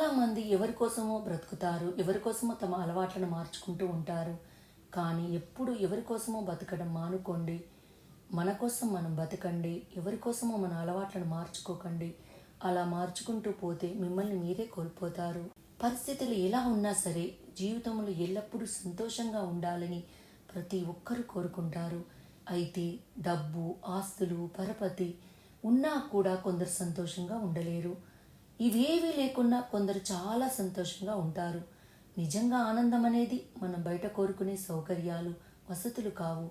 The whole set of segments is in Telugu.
చాలామంది ఎవరి కోసమో బ్రతుకుతారు, ఎవరి కోసమో తమ అలవాట్లను మార్చుకుంటూ ఉంటారు. కానీ ఎప్పుడు ఎవరి కోసమో బతకడం మానుకోండి. మన కోసం మనం బతకండి. ఎవరి కోసమో మన అలవాట్లను మార్చుకోకండి. అలా మార్చుకుంటూ పోతే మిమ్మల్ని మీరే కోల్పోతారు. పరిస్థితులు ఎలా ఉన్నా సరే జీవితంలో ఎల్లప్పుడూ సంతోషంగా ఉండాలని ప్రతి ఒక్కరూ కోరుకుంటారు. అయితే డబ్బు, ఆస్తులు, పరపతి ఉన్నా కూడా కొందరు సంతోషంగా ఉండలేరు. ఇవేవీ లేకున్నా కొందరు చాలా సంతోషంగా ఉంటారు. నిజంగా ఆనందం అనేది మనం బయట కోరుకునే సౌకర్యాలు, వసతులు కావు.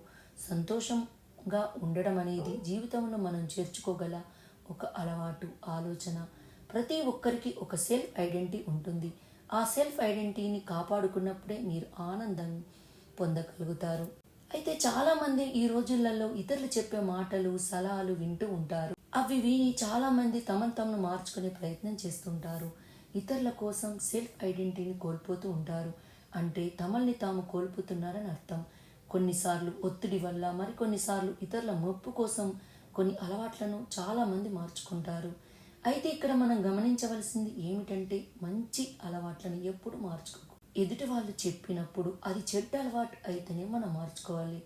సంతోషంగా ఉండడం అనేది జీవితంలో మనం చేర్చుకోగల ఒక అలవాటు, ఆలోచన. ప్రతి ఒక్కరికి ఒక సెల్ఫ్ ఐడెంటిటీ ఉంటుంది. ఆ సెల్ఫ్ ఐడెంటిటీని కాపాడుకున్నప్పుడే మీరు ఆనందం పొందగలుగుతారు. అయితే చాలామంది ఈ రోజులలో ఇతరులు చెప్పే మాటలు, సలహాలు వింటూ ఉంటారు. అవి విని చాలామంది తమను మార్చుకునే ప్రయత్నం చేస్తుంటారు. ఇతరుల కోసం సెల్ఫ్ ఐడెంటిటీని కోల్పోతూ ఉంటారు. అంటే తమల్ని తాము కోల్పోతున్నారని అర్థం. కొన్నిసార్లు ఒత్తిడి వల్ల, మరికొన్నిసార్లు ఇతరుల మెప్పు కోసం కొన్ని అలవాట్లను చాలామంది మార్చుకుంటారు. అయితే ఇక్కడ మనం గమనించవలసింది ఏమిటంటే మంచి అలవాట్లను ఎప్పుడు మార్చుకోకు. ఎదుటి వాళ్ళు చెప్పినప్పుడు అది చెడ్డ అలవాటు అయితేనే మనం మార్చుకోవాలి.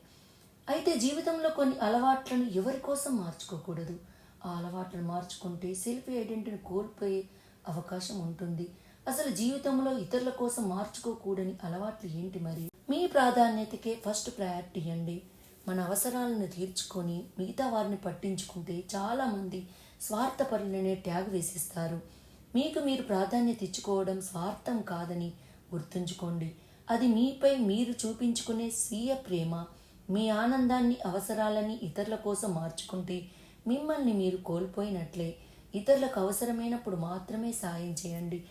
అయితే జీవితంలో కొన్ని అలవాట్లను ఎవరి కోసం మార్చుకోకూడదు. ఆ అలవాట్లను మార్చుకుంటే సెల్ఫ్ ఐడెంటిటీని కోల్పోయే అవకాశం ఉంటుంది. అసలు జీవితంలో ఇతరుల కోసం మార్చుకోకూడని అలవాట్లు ఏంటి మరి? మీ ప్రాధాన్యతకే ఫస్ట్ ప్రయారిటీ ఇవ్వండి. మన అవసరాలను తీర్చుకొని మిగతా వారిని పట్టించుకుంటే చాలామంది స్వార్థపరులనే ట్యాగ్ వేసిస్తారు. మీకు మీరు ప్రాధాన్యత ఇచ్చుకోవడం స్వార్థం కాదని గుర్తుంచుకోండి. అది మీపై మీరు చూపించుకునే స్వీయ ప్రేమ. మీ ఆనందాన్ని, అవసరాలని ఇతరుల కోసం మార్చుకుంటే మిమ్మల్ని మీరు కోల్పోయినట్లే. ఇతరులకు అవసరమైనప్పుడు మాత్రమే సాయం చేయండి.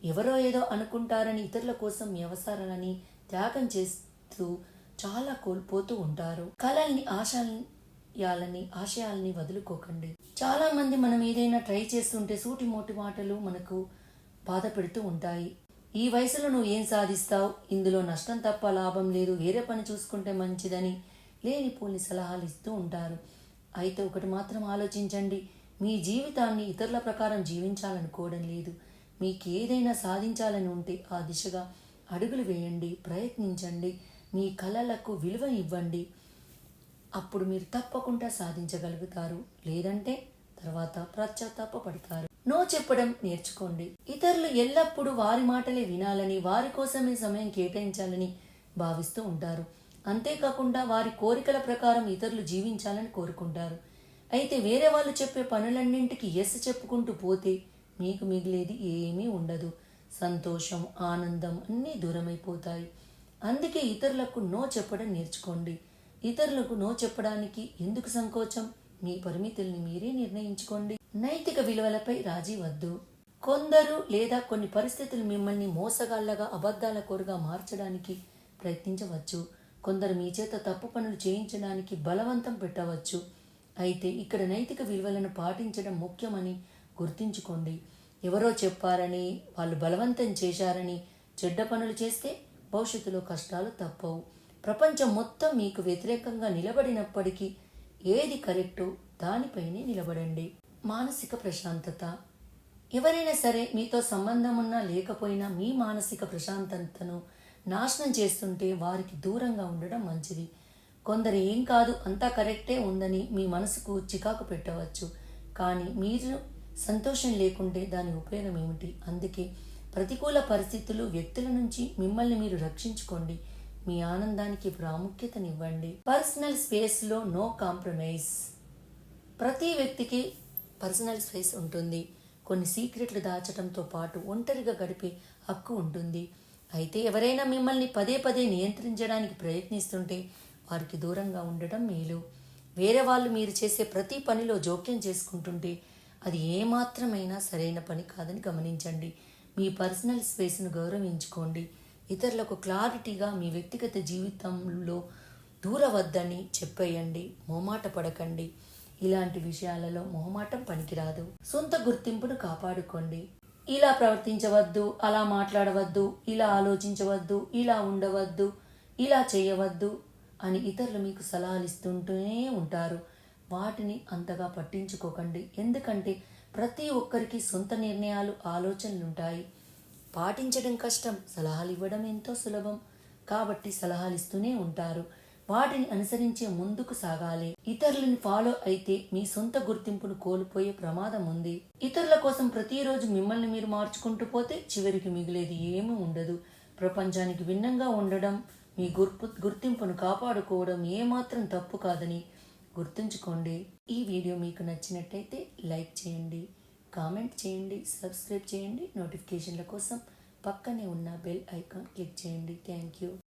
ఎవరో ఏదో అనుకుంటారని ఇతరుల కోసం మీ అవసరాలని త్యాగం చేస్తూ చాలా కోల్పోతూ ఉంటారు. కలల్ని, ఆశయాలని వదులుకోకండి. చాలా మంది మనం ఏదైనా ట్రై చేస్తుంటే సూటిమోటి మాటలు మనకు బాధ పెడుతూ ఉంటాయి. ఈ వయసులో నువ్వు ఏం సాధిస్తావు, ఇందులో నష్టం తప్ప లాభం లేదు, వేరే పని చూసుకుంటే మంచిదని లేనిపోని సలహాలు ఇస్తూ ఉంటారు. అయితే ఒకటి మాత్రం ఆలోచించండి. మీ జీవితాన్ని ఇతరుల ప్రకారం జీవించాలనుకోవడం లేదు. మీకు ఏదైనా సాధించాలని ఉంటే ఆ దిశగా అడుగులు వేయండి, ప్రయత్నించండి. మీ కలలకు విలువ ఇవ్వండి. అప్పుడు మీరు తప్పకుండా సాధించగలుగుతారు. లేదంటే తర్వాత పశ్చాత్తాపపడతారు. నో చెప్పడం నేర్చుకోండి. ఇతరులు ఎల్లప్పుడూ వారి మాటలే వినాలని, వారి కోసమే సమయం కేటాయించాలని భావిస్తూ ఉంటారు. అంతేకాకుండా వారి కోరికల ప్రకారం ఇతరులు జీవించాలని కోరుకుంటారు. అయితే వేరే వాళ్ళు చెప్పే పనులన్నింటికి ఎస్ చెప్పుకుంటూ పోతే మీకు మిగిలేది ఏమీ ఉండదు. సంతోషం, ఆనందం అన్నీ దూరమైపోతాయి. అందుకే ఇతరులకు నో చెప్పడం నేర్చుకోండి. ఇతరులకు నో చెప్పడానికి ఎందుకు సంకోచం? మీ పరిమితుల్ని మీరే నిర్ణయించుకోండి. నైతిక విలువలపై రాజీ వద్దు. కొందరు లేదా కొన్ని పరిస్థితులు మిమ్మల్ని మోసగాళ్లగా, అబద్ధాల కోరుగా మార్చడానికి ప్రయత్నించవచ్చు. కొందరు మీ చేత తప్పు పనులు చేయించడానికి బలవంతం పెట్టవచ్చు. అయితే ఇక్కడ నైతిక విలువలను పాటించడం ముఖ్యమని గుర్తుంచుకోండి. ఎవరో చెప్పారని, వాళ్ళు బలవంతం చేశారని చెడ్డ పనులు చేస్తే భవిష్యత్తులో కష్టాలు తప్పవు. ప్రపంచం మొత్తం మీకు వ్యతిరేకంగా నిలబడినప్పటికీ ఏది కరెక్టో దానిపైనే నిలబడండి. మానసిక ప్రశాంతత. ఎవరైనా సరే మీతో సంబంధం ఉన్నా లేకపోయినా మీ మానసిక ప్రశాంతతను నాశనం చేస్తుంటే వారికి దూరంగా ఉండడం మంచిది. కొందరు ఏం కాదు, అంతా కరెక్టే ఉందని మీ మనసుకు చికాకు పెట్టవచ్చు. కానీ మీరు సంతోషం లేకుంటే దాని ఉపయోగం ఏమిటి? అందుకే ప్రతికూల పరిస్థితులు, వ్యక్తుల నుంచి మిమ్మల్ని మీరు రక్షించుకోండి. మీ ఆనందానికి ప్రాముఖ్యతనివ్వండి. పర్సనల్ స్పేస్లో నో కాంప్రమైజ్. ప్రతి వ్యక్తికి పర్సనల్ స్పేస్ ఉంటుంది. కొన్ని సీక్రెట్లు దాచడంతో పాటు ఒంటరిగా గడిపే హక్కు ఉంటుంది. అయితే ఎవరైనా మిమ్మల్ని పదే పదే నియంత్రించడానికి ప్రయత్నిస్తుంటే వారికి దూరంగా ఉండటం మేలు. వేరే వాళ్ళు మీరు చేసే ప్రతి పనిలో జోక్యం చేసుకుంటుంటే అది ఏమాత్రమైనా సరైన పని కాదని గమనించండి. మీ పర్సనల్ స్పేస్ను గౌరవించుకోండి. ఇతరులకు క్లారిటీగా మీ వ్యక్తిగత జీవితంలో దూరవద్దని చెప్పేయండి. మొహమాట పడకండి. ఇలాంటి విషయాలలో మొహమాటం పనికిరాదు. సొంత గుర్తింపును కాపాడుకోండి. ఇలా ప్రవర్తించవద్దు, అలా మాట్లాడవద్దు, ఇలా ఆలోచించవద్దు, ఇలా ఉండవద్దు, ఇలా చేయవద్దు అని ఇతరులు మీకు సలహాలు ఇస్తుంటూనే ఉంటారు. వాటిని అంతగా పట్టించుకోకండి. ఎందుకంటే ప్రతి ఒక్కరికి సొంత నిర్ణయాలు, ఆలోచనలు ఉంటాయి. పాటించడం కష్టం, సలహాలు ఇవ్వడం ఎంతో సులభం. కాబట్టి సలహాలు ఇస్తూనే ఉంటారు. వాటిని అనుసరించే ముందుకు సాగాలి. ఇతరులను ఫాలో అయితే మీ సొంత గుర్తింపును కోల్పోయే ప్రమాదం ఉంది. ఇతరుల కోసం ప్రతిరోజు మిమ్మల్ని మీరు మార్చుకుంటూ పోతే చివరికి మిగిలేది ఏమీ ఉండదు. ప్రపంచానికి భిన్నంగా ఉండడం, మీ గుర్తింపును కాపాడుకోవడం ఏమాత్రం తప్పు కాదని గుర్తుంచుకోండి. ఈ వీడియో మీకు నచ్చినట్టయితే లైక్ చేయండి, కామెంట్ చేయండి, సబ్స్క్రైబ్ చేయండి. నోటిఫికేషన్ల కోసం పక్కనే ఉన్న బెల్ ఐకాన్ క్లిక్ చేయండి. Thank you.